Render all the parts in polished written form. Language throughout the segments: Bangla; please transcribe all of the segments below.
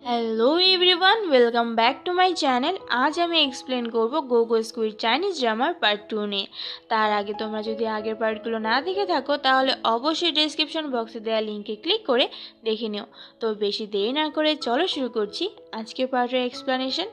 Hello everyone, welcome back to my channel. আজ আমি এক্সপ্লেন করব গোগো স্কুইড চাইনিজ ড্রামার পার্ট 2 নিয়ে। তার আগে তোমরা যদি আগের পার্টগুলো না দেখে থাকো তাহলে অবশ্যই ডেসক্রিপশন বক্সে দেওয়া লিঙ্কে ক্লিক করে দেখে নিও। তো বেশি দেরি না করে চলো শুরু করছি আজকের পার্টের এক্সপ্লানেশন।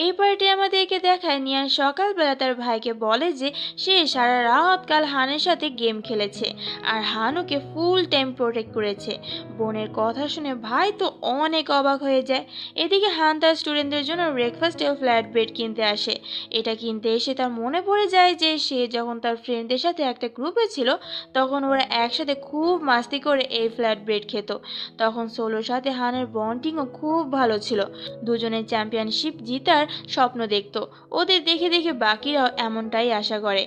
এই পার্টে আমাদেরকে দেখায় নিয়ান সকালবেলা তার ভাইকে বলে যে সে সারা রাত কাল হানের সাথে গেম খেলেছে আর হান ওকে ফুল টাইম প্রোটেক্ট করেছে। বোনের কথা শুনে ভাই তো অনেক অবাক হয়ে যায়। এদিকে হান তার স্টুডেন্টদের জন্য ব্রেকফাস্টে ফ্ল্যাট ব্রেড কিনতে আসে। এটা কিনতে এসে তার মনে পড়ে যায় যে সে যখন তার ফ্রেন্ডদের সাথে একটা গ্রুপে ছিল তখন ওরা একসাথে খুব মাস্তি করে এই ফ্ল্যাট ব্রেড খেত। তখন সোলোর সাথে হানের বন্ডিংও খুব ভালো ছিল, দুজনের চ্যাম্পিয়নশিপ জিতার স্বপ্ন দেখত। ওদের দেখে দেখে বাকিরাও এমনটাই আশা করে।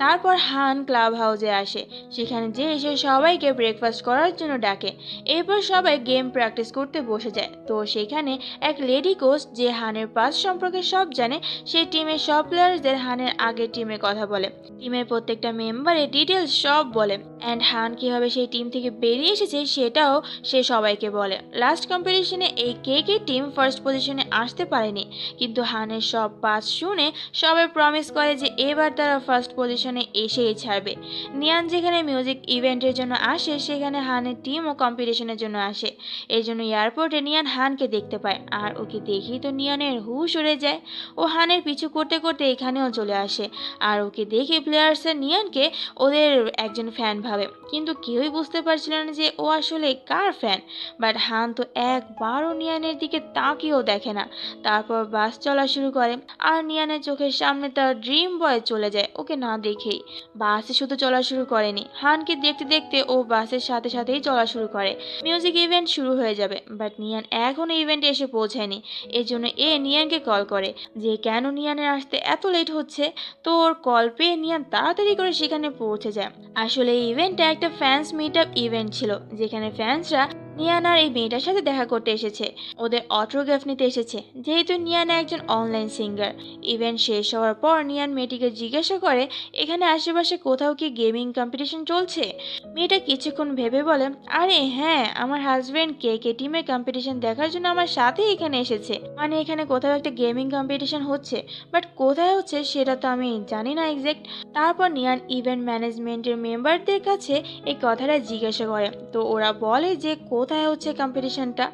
তারপর হান ক্লাব হাউসে আসে, সেখানে যে এসে সবাইকে ব্রেকফাস্ট করার জন্য ডাকে। এরপর সবাই গেম প্র্যাকটিস করতে বসে যায়। তো সেখানে এক লেডি কোচ যে হানের পাস সম্পর্কে সব জানে, সে টিমের সব প্লেয়ারদের হানের আগের টিমের কথা বলে, টিমের প্রত্যেকটা মেম্বারের ডিটেলস সব বলে, অ্যান্ড হান কিভাবে সেই টিম থেকে বেরিয়ে এসেছে সেটাও সে সবাইকে বলে। লাস্ট কম্পিটিশনে এই কে টিম ফার্স্ট পজিশনে আসতে পারেনি, কিন্তু হানের সব পাস শুনে সবাই প্রমিস করে যে এবার তারা ফার্স্ট পজিশনে এসেই ছাড়বে। নিয়ান যেখানে মিউজিক ইভেন্টের জন্য আসে সেখানে হানের টিমও কম্পিটিশনের জন্য আসে। এই জন্য এয়ারপোর্টে নিয়ান হানকে দেখতে পায়, আর ওকে দেখেই তো নিয়ানের হুশ উড়ে যায়। ও হানের পিছু করতে করতে এখানেও চলে আসে, আর ওকে দেখে প্লেয়ার্সের নিয়ানকে ওদের একজন ফ্যান ভাবে, কিন্তু কেউই বুঝতে পারছিল না যে ও আসলে কার ফ্যান। বাট হান তো একবারও নিয়ানের দিকে তাকিয়েও দেখে না। তারপর বাস চলা শুরু করে, আর নিয়ানের চোখের সামনে তার ড্রিম বয় চলে যায় ওকে না দেখেই। বাসে শুধু চলা শুরু করেনি, হানকে দেখতে দেখতে ও বাসের সাথে সাথেই চলা শুরু করে। মিউজিক ইভেন্ট শুরু হয়ে যাবে, বাট নিয়ান এখনো ইভেন্টে এসে পৌঁছায়নি। এজন্য নিয়ানকে কল করে যে কেন নিয়ানের আসতে এত লেট হচ্ছে। তো ওর কল পেয়ে নিয়ান তাড়াতাড়ি করে সেখানে পৌঁছে যায়। আসলে এই ইভেন্টটা একটা ফ্যান্স মিট আপ ইভেন্ট ছিল, যেখানে ফ্যান্সরা নিয়ান আর এই মেয়েটার সাথে দেখা করতে এসেছে, ওদের অটোগ্রাফ নিতে এসেছে। যেহেতু নিয়ান একজন অনলাইন সিঙ্গার, ইভেন্ট শেষ হওয়ার পর নিয়ান মেয়েটিকে জিজ্ঞাসা করে এখানে আশেপাশে কোথাও কি গেমিং কম্পিটিশন চলছে। মেয়েটা কিছুক্ষণ ভেবে বলে, আরে হ্যাঁ, আমার হাজবেন্ড কে টিমের কম্পিটিশন দেখার জন্য আমার সাথে এখানে এসেছে, মানে এখানে কোথাও একটা গেমিং কম্পিটিশন হচ্ছে, বাট কোথায় হচ্ছে সেটা তো আমি জানি না এক্সাক্ট। তারপর নিয়ান ইভেন্ট ম্যানেজমেন্টের মেম্বারদের কাছে এই কথাটা জিজ্ঞাসা করে। তো ওরা বলে যে কোথায় হচ্ছে কম্পিটিশনটা।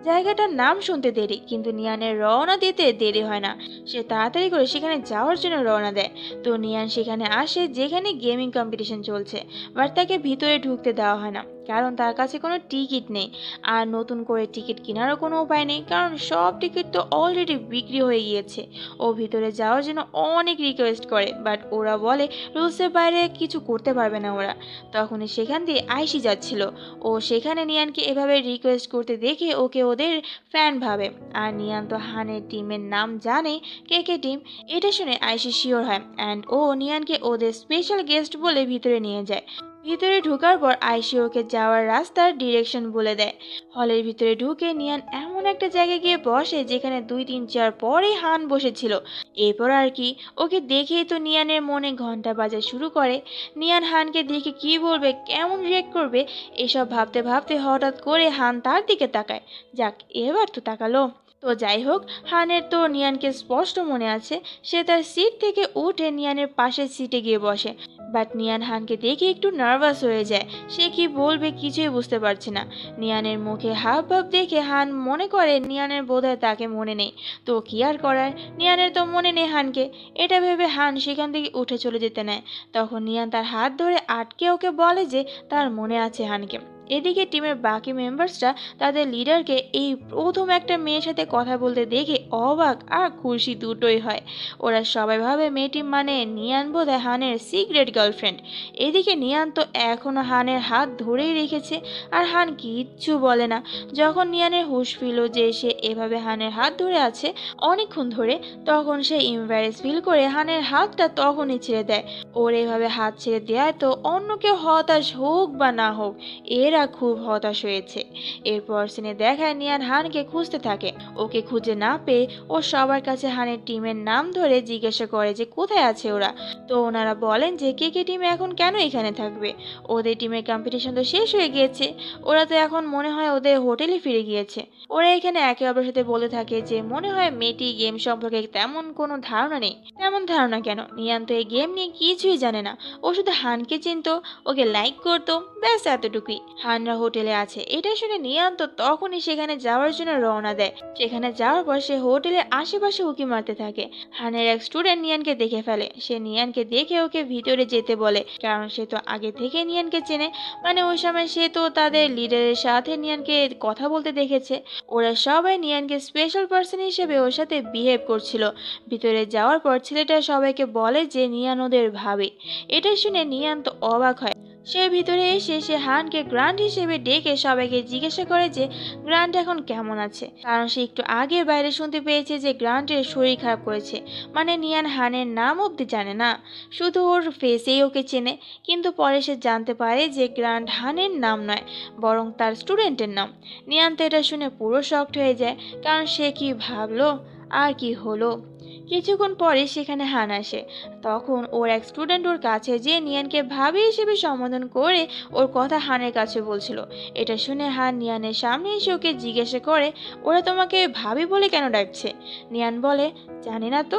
জায়গাটার নাম শুনতে দেরি, কিন্তু নিয়ানের রওনা দিতে দেরি হয় না। সে তাড়াতাড়ি করে সেখানে যাওয়ার জন্য রওনা দেয়। তো নিয়ান সেখানে আসে যেখানে গেমিং কম্পিটিশন চলছে, বাট তাকে ভিতরে ঢুকতে দেওয়া হয় না, কারণ তার কাছে কোনো টিকিট নেই। আর নতুন করে টিকিট কেনারও কোনো উপায় নেই, কারণ সব টিকিট তো অলরেডি বিক্রি হয়ে গিয়েছে। ও ভিতরে যাওয়ার জন্য অনেক রিকোয়েস্ট করে, বাট ওরা বলে রুলসের বাইরে কিছু করতে পারবে না ওরা। তখনই সেখান দিয়ে আইসি যাচ্ছিল, ও সেখানে নিয়ানকে এভাবে রিকোয়েস্ট করতে দেখে ওকে ওদের ফ্যান ভাবে। আর নিয়ান তো হানের টিমের নাম জানে, কে টিম। এটা শুনে আইসি শিওর হয়, অ্যান্ড ও নিয়ানকে ওদের স্পেশাল গেস্ট বলে ভিতরে নিয়ে যায়। ভিতরে ঢোকার পর আইসি ওকে যাওয়ার রাস্তার ডিরেকশন বলে দেয়। হলের ভিতরে ঢুকে নিয়ান এমন একটা জায়গায় গিয়ে বসে যেখানে 2-3 চেয়ার পরেই হান বসেছিল। এরপর আর কি, ওকে দেখেই তো নিয়ানের মনে ঘন্টা বাজা শুরু করে। নিয়ান হানকে দেখে কি বলবে, কেমন রিয়েক্ট করবে, এসব ভাবতে ভাবতে হঠাৎ করে হান তার দিকে তাকায়। যাক, এবার তো তাকালো। তো যাই হোক, হানের তো নিয়ানকে স্পষ্ট মনে আছে। সে তার সিট থেকে উঠে নিয়ানের পাশের সিটে গিয়ে বসে। বাট নিয়ান হানকে দেখে একটু নার্ভাস হয়ে যায়, সে কি বলবে কিছুই বুঝতে পারছে না। নিয়ানের মুখে হাব ভাব দেখে হান মনে করে নিয়ানের বোধহয় তাকে মনে নেই। তো কি আর করার, নিয়ানের তো মনে নেই হানকে। এটা ভেবে হান সেখান থেকে উঠে চলে যেতে নেয়। তখন নিয়ান তার হাত ধরে আটকে ওকে বলে যে তার মনে আছে হানকে। এদিকে টিমের বাকি মেম্বার্সরা তাদের লিডারকে এই প্রথম একটা মেয়ের সাথে কথা বলতে দেখে অবাক আর খুশি দুটোই হয়। ওরা সবাই ভাবে মেয়েটি মানে নিয়ান বোধহয় হানের সিক্রেট গার্লফ্রেন্ড। এদিকে নিয়ান তো এখনো হানের হাত ধরেই রেখেছে, আর হান কিচ্ছু বলে না। যখন নিয়ানের হুঁশ ফিরল যে সে এভাবে হানের হাত ধরে আছে অনেকক্ষণ ধরে, তখন সে ইমব্যারেস ফিল করে হানের হাতটা তখনই ছেড়ে দেয়। ওর এভাবে হাত ছেড়ে দেয় তো অন্য কেউ হতাশ হোক বা না হোক, এর বাকিরা খুব হতাশ হয়েছে। এরপর সিনে দেখায় নিয়ান হানকে খুঁজতে থাকে। ওকে খুঁজে না পেয়ে ও সবার কাছে হানের টিমের নাম ধরে জিজ্ঞাসা করে যে কোথায় আছে ওরা। তো ওনারা বলেন যে কে কে টিমে এখন কেন এখানে থাকবে, ওদের টিমের কম্পিটিশন তো শেষ হয়ে গিয়েছে, ওরা তো এখন মনে হয় ওদের হোটেলে ফিরে গিয়েছে। ওরা এখানে একে অপরের সাথে বলে থাকে যে মনে হয় মেয়েটি গেম সম্পর্কে তেমন কোনো ধারণা নেই। তেমন ধারণা কেন, নিয়ান তো এই গেম নিয়ে কিছুই জানে না, ও শুধু হানকে চিনতো, ওকে লাইক করতো, ব্যাস এতটুকুই। হানরা হোটেলে আছে এটা শুনে নিয়ান তো তখনই সেখানে যাওয়ার জন্য রওনা দেয়। সেখানে যাওয়ার পর সে হোটেলের আশেপাশে উঁকি মারতে থাকে। হানের এক স্টুডেন্ট নিয়ানকে দেখে ফেলে। সে নিয়ানকে দেখে ওকে ভিতরে যেতে বলে, কারণ সে তো আগে থেকে নিয়ানকে চেনে, মানে ওই সময় সে তো তাদের লিডারের সাথে নিয়ানকে কথা বলতে দেখেছে। ওরা সবাই নিয়ানকে স্পেশাল পার্সন হিসেবে ওর সাথে বিহেভ করছিল। ভিতরে যাওয়ার পর ছেলেটা সবাইকে বলে যে নিয়ান ওদের ভাবে। এটা শুনে নিয়ান তো অবাক হয়। সে ভিতরে এসে সে হানকে গ্রান্ট হিসেবে ডেকে সবাইকে জিজ্ঞাসা করে যে গ্রান্ট এখন কেমন আছে, কারণ সে একটু আগে বাইরে শুনতে পেয়েছে যে গ্রান্টের শরীর খারাপ করেছে। মানে নিয়ান হানের নাম অবধি জানে না, শুধু ওর ফেসেই ওকে চেনে। কিন্তু পরে সে জানতে পারে যে গ্রান্ট হানের নাম নয়, বরং তার স্টুডেন্টের নাম। নিয়ান তো এটা শুনে পুরো শকড হয়ে যায়, কারণ সে কি ভাবলো আর কি হলো। কিছুক্ষণ পরে সেখানে হান আসে। তখন ওর এক স্টুডেন্ট ওর কাছে যেয়ে নিয়ানকে ভাবি হিসেবে সম্বোধন করে ওর কথা হানের কাছে বলছিল। এটা শুনে হান নিয়ানের সামনে এসে ওকে জিজ্ঞাসা করে ওরা তোমাকে ভাবি বলে কেন ডাকছে। নিয়ান বলে জানি না তো।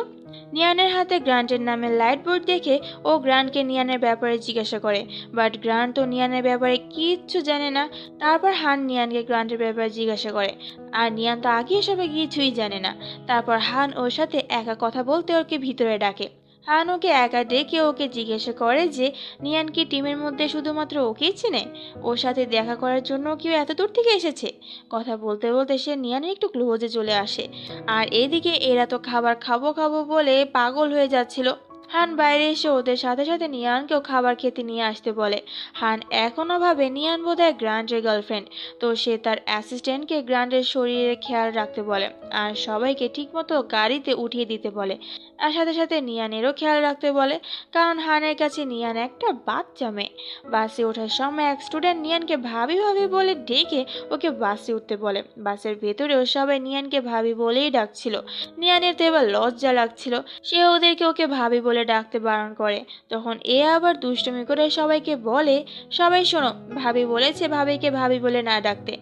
নিয়ানের হাতে গ্রান্টের নামের লাইট বোর্ড দেখে ও গ্রান্টকে নিয়ানের ব্যাপারে জিজ্ঞাসা করে, বাট গ্রান্ট তো নিয়ানের ব্যাপারে কিচ্ছু জানে না। তারপর হান নিয়ানকে গ্রান্টের ব্যাপারে জিজ্ঞাসা করে, আর নিয়ান তো আগে এসবে কিছুই জানে না। তারপর হান ওর সাথে একা কথা বলতে ওকে ভিতরে ডাকে। হান ওকে একা ডেকে ওকে জিজ্ঞাসা করে যে নিয়ান কি টিমের মধ্যে শুধুমাত্র ওকেই চেনে, ওর সাথে দেখা করার জন্য কেউ এত দূর থেকে এসেছে। কথা বলতে বলতে সে নিয়ানের একটু ক্লোজে চলে আসে। আর এদিকে এরা তো খাবার খাবো খাবো বলে পাগল হয়ে যাচ্ছিল। হান বাইরে এসে ওদের সাথে সাথে নিয়ানকেও খাবার খেতে নিয়ে আসতে বলে। হান এখনো ভাবে নিয়ান বোধহয় গ্রান্টের গার্লফ্রেন্ড, তো সে তার অ্যাসিস্ট্যান্টকে গ্রান্টের শরীরের খেয়াল রাখতে বলে আর সবাইকে ঠিকমতো গাড়িতে উঠিয়ে দিতে বলে। আর সাথে সাথে নিয়ানেরও খেয়াল রাখতে বলে, কারণ হানের কাছে নিয়ান একটা বাচ্চা মেয়ে। বাসে ওঠার সময় এক স্টুডেন্ট নিয়ানকে ভাবি ভাবি বলে ডেকে ওকে বাসে উঠতে বলে। বাসের ভেতরেও সবাই নিয়ানকে ভাবি বলেই ডাকছিল। নিয়ানের তো এবার লজ্জা লাগছিল, সে ওদেরকে ওকে ভাবি বলে ডাকতে বারণ করে। তখন এ আবার দুষ্টুমি করে সবাইকে বলে, সবাই শোনো, ভাবি বলেছে ভাবিকে ভাবি বলে না ডাকতে।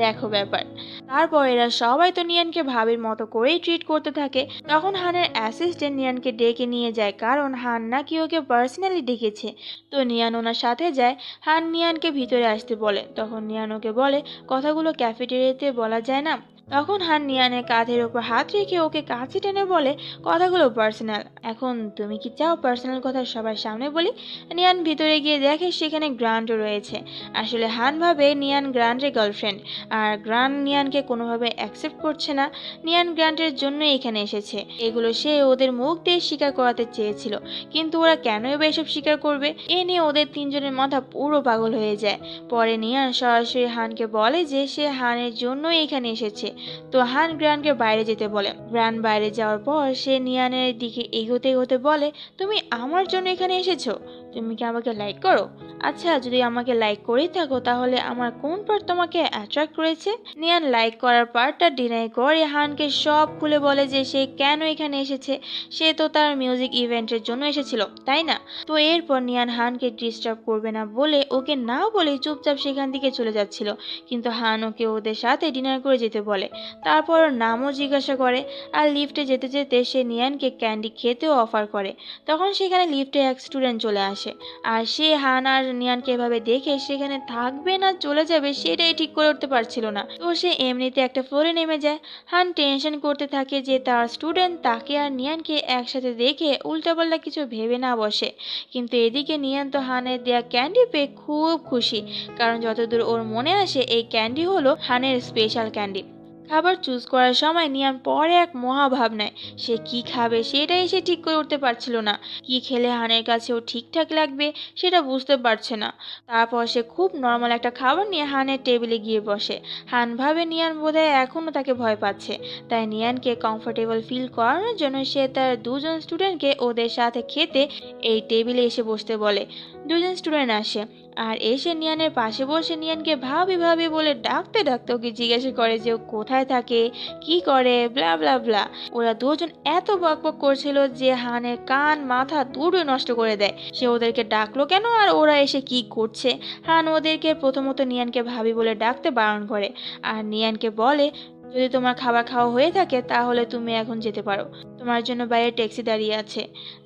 দেখো ব্যাপার। তারপর এরা সবাই তো নিয়ানকে ভাবির মতো করেই ট্রিট করতে থাকে। তখন হানের অ্যাসিস্ট্যান্ট নিয়ানকে ডেকে নিয়ে যায়, কারণ হান নাকি ওকে পার্সোনালি ডেকেছে। তো নিয়ান ওনার সাথে যায়। হান নিয়ানকে ভিতরে আসতে বলে। তখন নিয়ান ওকে বলে কথাগুলো ক্যাফেটেরিয়াতে বলা যায় না। তখন হান নিয়ানের কাঁধের উপর হাত রেখে ওকে কাছে টেনে বলে কথাগুলো পার্সোনাল, এখন তুমি কি চাও পার্সোনাল কথা সবার সামনে বলি। নিয়ান ভিতরে গিয়ে দেখে সেখানে গ্রান্টও রয়েছে। আসলে হান ভাবে নিয়ান গ্রান্টের গার্লফ্রেন্ড, আর গ্রান্ট নিয়ানকে কোনোভাবে অ্যাকসেপ্ট করছে না। নিয়ান গ্রান্টের জন্য এখানে এসেছে, এগুলো সে ওদের মুখ দিয়ে স্বীকার করাতে চেয়েছিল, কিন্তু ওরা কেনই বা এসব স্বীকার করবে। এ নিয়ে ওদের তিনজনের মাথা পুরো পাগল হয়ে যায়। পরে নিয়ান সরাসরি হানকে বলে যে সে হানের জন্যই এখানে এসেছে। তো হান গ্রান্টকে বাইরে যেতে বলে। গ্রান্ট বাইরে যাওয়ার পর সে নিয়ানের দিকে এগোতে এগোতে বলে, তুমি আমার জন্য এখানে এসেছো? তুমি কি আমাকে লাইক করো? আচ্ছা, যদি আমাকে লাইক করেই থাকো তাহলে আমার কোন পার্ট তোমাকে অ্যাট্রাক্ট করেছে? নিয়ান লাইক করার পার্টটা ডিনাই করে হানকে সব খুলে বলে যে সে কেন এখানে এসেছে। সে তো তার মিউজিক ইভেন্টের জন্য এসেছিল, তাই না? তো এরপর নিয়ান হানকে ডিস্টার্ব করবে না বলে ওকে না বলে চুপচাপ সেখান থেকে চলে যাচ্ছিল। কিন্তু হান ওকে ওদের সাথে ডিনার করে যেতে বলে। তারপর নামও জিজ্ঞাসা করে। আর লিফটে যেতে যেতে সে নিয়ানকে ক্যান্ডি খেতেও অফার করে। তখন সেখানে লিফটে এক স্টুডেন্ট চলে আসে, আর সে হান আর নিয়ানকে এভাবে দেখে সেখানে থাকবে না চলে যাবে সেটাই ঠিক করে উঠতে পারছিল না। তো সে এমনিতে একটা ফ্লোরে নেমে যায়। হান টেনশন করতে থাকে যে তার স্টুডেন্ট তাকে আর নিয়ানকে একসাথে দেখে উল্টাপাল্টা কিছু ভেবে না বসে। কিন্তু এদিকে নিয়ান তো হানের দেয়া ক্যান্ডি পেয়ে খুব খুশি, কারণ যতদূর ওর মনে আসে এই ক্যান্ডি হলো হানের স্পেশাল ক্যান্ডি। খাবার চুজ করার সময় নিয়ান পরে এক মহাভাবনায়, সে কি খাবে সেটাই সে ঠিক করে উঠতে পারছিল না। কি খেলে হানের কাছেও ঠিকঠাক লাগবে সেটা বুঝতে পারছে না। তারপর সে খুব নর্মাল একটা খাবার নিয়ে হানের টেবিলে গিয়ে বসে। হান ভাবে নিয়ান বোধহয় এখনও তাকে ভয় পাচ্ছে, তাই নিয়ানকে কমফোর্টেবল ফিল করানোর জন্য সে তার দুজন স্টুডেন্টকে ওদের সাথে খেতে এই টেবিলে এসে বসতে বলে। দুজন স্টুডেন্ট আসে আর এসে নিয়ানের পাশে বসে নিয়ানকে ভাবি ভাবি বলে ডাকতে ডাকতে ওকে জিজ্ঞাসা করে যে ও কোথায় থাকে, কি করে, ব্লা ব্লা ব্লা। ওরা দুজন এত বকবক করছিল যে হানের কান মাথা দুটোই নষ্ট করে দেয়। সে ওদেরকে ডাকলো কেন আর ওরা এসে কি করছে। হান ওদেরকে প্রথমত নিয়ানকে ভাবি বলে ডাকতে বারণ করে আর নিয়ানকে বলে যদি তোমার খাবার খাওয়া হয়ে থাকে তাহলে তুমি এখন যেতে পারো, তোমার জন্য বাইরে ট্যাক্সি দাঁড়িয়ে আছে।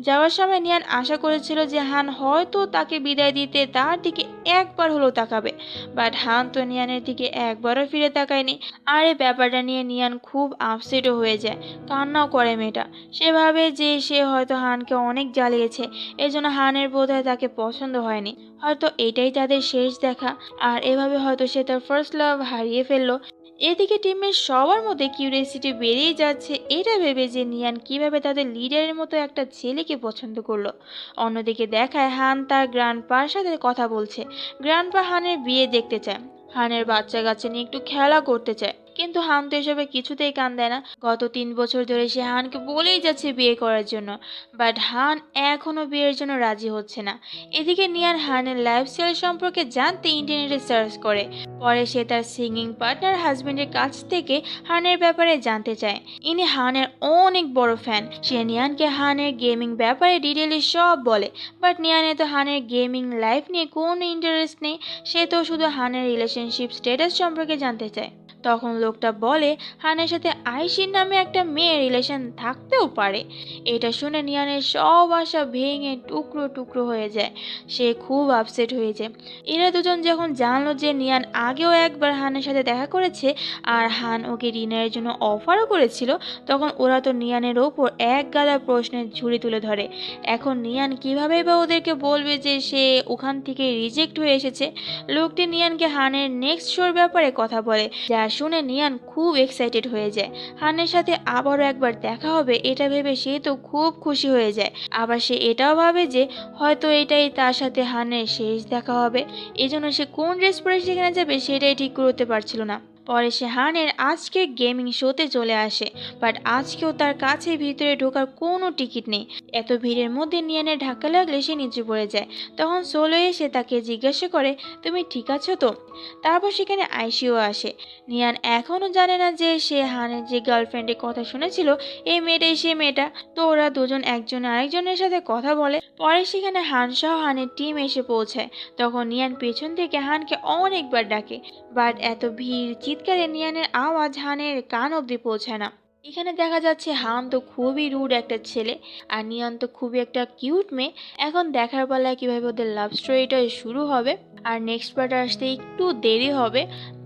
যাওয়ার সময় নিয়ান আশা করেছিল যে হান হয়তো তাকে বিদায় দিতে তার দিকে একবার হলেও তাকাবে, বাট হান তো নিয়ানের দিকে একবারও ফিরে তাকায়নি। আর এই ব্যাপারটা নিয়ে নিয়ান খুব আপসেটও হয়ে যায়, কান্নাও করে মেয়েটা। সে ভাবে যে সে হয়তো হানকে অনেক জ্বালিয়েছে, এজন্য হানের বোধহয় তাকে পছন্দ হয়নি, হয়তো এটাই তাদের শেষ দেখা। আর এভাবে হয়তো সে তার ফার্স্ট লাভ হারিয়ে ফেললো। এদিকে টিমের সবার মধ্যে কিউরিয়াসিটি বেড়েই যাচ্ছে এটা ভেবে যে নিয়ান কিভাবে তাদের লিডারের মতো একটা ছেলেকে পছন্দ করলো। অন্যদিকে দেখায় হান তার গ্র্যান্ডপার সাথে কথা বলছে। গ্র্যান্ডপা হানের বিয়ে দেখতে চায়, হানের বাচ্চা কাচ্চা নিয়ে একটু খেলা করতে চায়, কিন্তু হান তো এসবে কিছুতেই কান দেয় না। গত 3 বছর ধরে সে হানকে বলেই যাচ্ছে বিয়ে করার জন্য, বাট হান এখনো বিয়ের জন্য রাজি হচ্ছে না। এদিকে নিয়ান হানের লাইফস্টাইল সম্পর্কে জানতে ইন্টারনেটে সার্চ করে। পরে সে তার সিঙ্গিং পার্টনার হাজবেন্ডের কাছ থেকে হানের ব্যাপারে জানতে চায়। ইনি হানের অনেক বড় ফ্যান। সে নিয়ানকে হানের গেমিং ব্যাপারে ডিটেইলে সব বলে, বাট নিয়ানের তো হানের গেমিং লাইফ নিয়ে কোনো ইন্টারেস্ট নেই। সে তো শুধু হানের রিলেশনশিপ স্ট্যাটাস সম্পর্কে জানতে চায়। তখন লোকটা বলে হানের সাথে আইসির নামে একটা মেয়ের রিলেশন থাকতেও পারে। এটা শুনে নিয়ানের সব আশা ভেঙে টুকরো টুকরো হয়ে যায়। সে খুব আপসেট হয়ে যায়। এরা দুজন যখন জানলো যে নিয়ান আগেও একবার হানের সাথে দেখা করেছে আর হান ওকে ডিনারের জন্য অফারও করেছিল, তখন ওরা তো নিয়ানের ওপর এক গাদা প্রশ্নের ঝুড়ি তুলে ধরে। এখন নিয়ান কিভাবে বা ওদেরকে বলবে যে সে ওখান থেকে রিজেক্ট হয়ে এসেছে। লোকটি নিয়ানকে হানের নেক্সট শোর ব্যাপারে কথা বলে, যা শুনে নিয়ান খুব এক্সাইটেড হয়ে যায়। হানের সাথে আবারও একবার দেখা হবে এটা ভেবে সে তো খুব খুশি হয়ে যায়। আবার সে এটাও ভাবে যে হয়তো এটাই তার সাথে হানের শেষ দেখা হবে। এজন্য সে কোন ড্রেস পরে সেখানে যাবে সেটাই ঠিক করতে পারছিল না। পরে সে হানের আজকের গেমিং শোতে চলে আসে, বাট আজকেও তার কাছে ভিতরে ঢোকার কোনো টিকিট নেই। এত ভিড়ের মধ্যে নিয়ানের ধাক্কা লাগলে সে নিচে পড়ে যায়। তখন সোলো এসে তাকে জিজ্ঞাসা করে তুমি ঠিক আছো তো। তারপর সেখানে আইসিও আসে। নিয়ান এখনও জানে না যে সে হানের যে গার্লফ্রেন্ডের কথা শুনেছিল এই মেয়েটাই সে মেয়েটা। তো ওরা দুজন একজন আরেকজনের সাথে কথা বলে। পরে সেখানে হান সহ হানের টিম এসে পৌঁছায়। তখন নিয়ান পেছন থেকে হানকে অনেকবার ডাকে, বাট এত ভিড় চিৎকারে নিয়ানের আওয়াজ হানের কান অবধি পৌঁছায় না। এখানে দেখা যাচ্ছে হান তো খুবই রুড একটা ছেলে আর নিয়ান তো খুবই একটা কিউট মেয়ে। এখন দেখার পালায় কিভাবে ওদের লাভ স্টোরিটা শুরু হবে। আর নেক্সট পার্ট আসতে একটু দেরি হবে,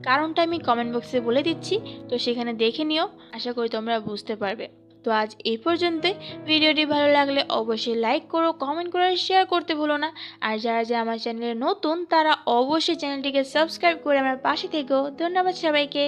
কারণটা আমি কমেন্ট বক্সে বলে দিচ্ছি, তো সেখানে দেখে নিও। আশা করি তোমরা বুঝতে পারবে। তো আজ এই পর্যন্তই। ভিডিওটি ভালো লাগলে অবশ্যই লাইক করো, কমেন্ট করো, শেয়ার করতে ভুলো না। আর যারা যারা আমার চ্যানেলে নতুন তারা অবশ্যই চ্যানেলটিকে সাবস্ক্রাইব করে আমার পাশে থেকো। ধন্যবাদ সবাইকে।